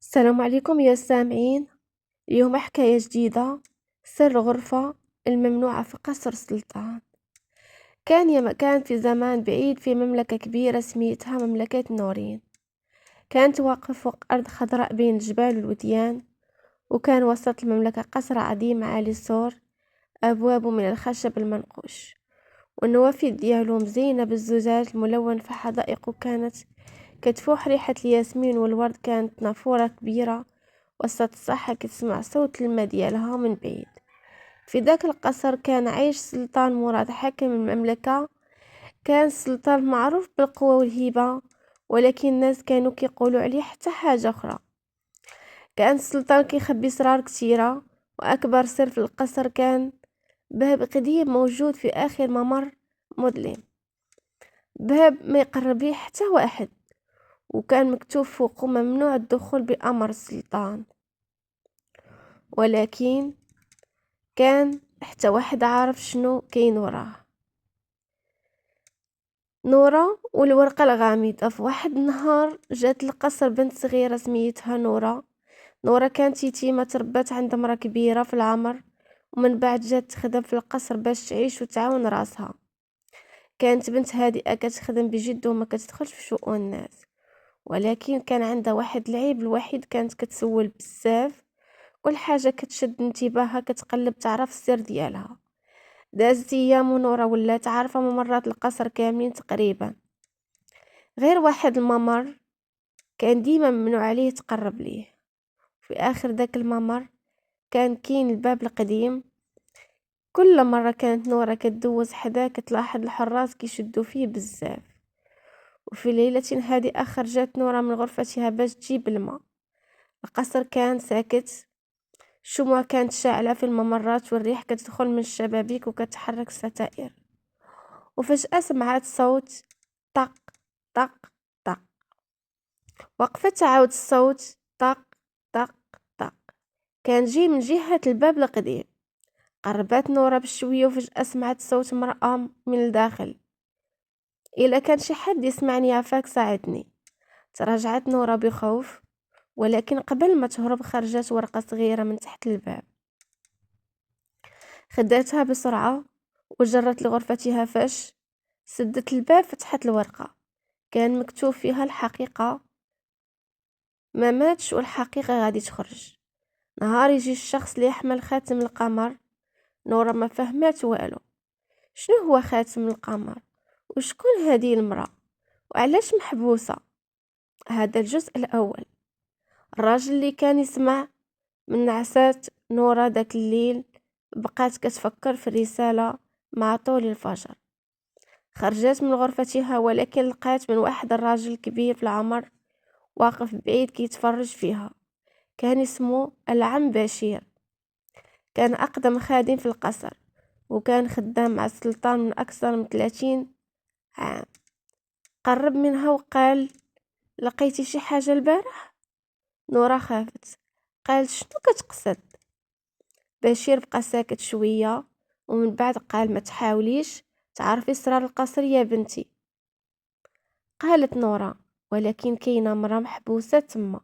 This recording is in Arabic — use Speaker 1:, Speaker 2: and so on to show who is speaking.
Speaker 1: السلام عليكم يا سامعين. اليوم حكاية جديدة. سر غرفة الممنوعة في قصر السلطان. كان في زمان بعيد في مملكة كبيرة سميتها مملكة نورين. كانت واقفة فوق أرض خضراء بين الجبال والوديان، وكان وسط المملكة قصر عظيم عالي السور، أبوابه من الخشب المنقوش، والنوافذ ديالو مزينة بالزجاج الملون. في حدائق كانت كتفوح ريحة الياسمين والورد. كانت نافورة كبيرة وسط الصحة كتسمع صوت الماء ديالها من بعيد. في ذاك القصر كان عايش سلطان مراد حاكم المملكة. كان السلطان معروف بالقوة والهبة، ولكن الناس كانوا كيقولوا عليه حتى حاجة أخرى. كان السلطان كيخبي أسرار كتيرة، وأكبر سر في القصر كان باب قديم موجود في آخر ممر مظلم، باب ما يقرب ليه حتى واحد، وكان مكتوب فوقه ممنوع الدخول بأمر السلطان. ولكن كان حتى واحد عارف شنو كاين وراه. نورة والورقة الغامضة. في واحد النهار جات القصر بنت صغيرة سميتها نورة. نورة كانت يتيمة، تربات عند مرا كبيرة في العمر، ومن بعد جات تخدم في القصر باش تعيش وتعاون راسها. كانت بنت هادئة كتخدم بجد وما كتدخلش في شؤون الناس، ولكن كان عندها واحد العيب الوحيد، كانت كتسول بزاف. كل حاجة كتشد انتباهها، كتقلب تعرف السر ديالها. دازت ايام ونورة ولات عارفة ممرات القصر كاملين تقريبا، غير واحد الممر كان ديما ممنوع عليه تقرب ليه. في اخر داك الممر كان كاين الباب القديم. كل مرة كانت نورة كتدوز حداه كتلاحظ الحراس كيشدوا فيه بزاف. وفي ليلة هادئة خرجت نورة من غرفتها باش تجيب الماء. القصر كان ساكت، الشموع كانت شاعلة في الممرات، والريح كتدخل من الشبابيك وكتحرك الستائر. وفجأة سمعت صوت طق طق طق. وقفت عاود الصوت طق طق طق، كان جي من جهة الباب القديم. قربت نورة بشوية وفجأة سمعت صوت مرأة من الداخل. إلا كان شي حد يسمعني عافاك ساعدني. تراجعت نورة بخوف، ولكن قبل ما تهرب خرجت ورقة صغيرة من تحت الباب. خداتها بسرعة وجرت لغرفتها. فاش سدت الباب فتحت الورقة، كان مكتوب فيها الحقيقة ما ماتش، والحقيقة غادي تخرج. نهار يجي الشخص اللي يحمل خاتم القمر. نورة ما فهمات والو. شنو هو خاتم القمر؟ وشكون هذه المرأة؟ وعلاش محبوسة؟ هذا الجزء الأول. الراجل اللي كان يسمع من نعسات نورة داك الليل بقات كتفكر في الرسالة مع طول الفجر. خرجت من غرفتها، ولكن لقات من واحد الراجل كبير في العمر واقف بعيد كيتفرج فيها. كان اسمه العم بشير، كان أقدم خادم في القصر، وكان خدام مع السلطان من أكثر من 30 عام. قرب منها وقال: لقيتي شي حاجة البارح؟ نورا خافت، قالت: شنو كتقصد؟ بشير بقى ساكت شوية، ومن بعد قال: ما تحاوليش تعرفي اسرار القصر يا بنتي. قالت نورا: ولكن كاينة مرة محبوسة تما.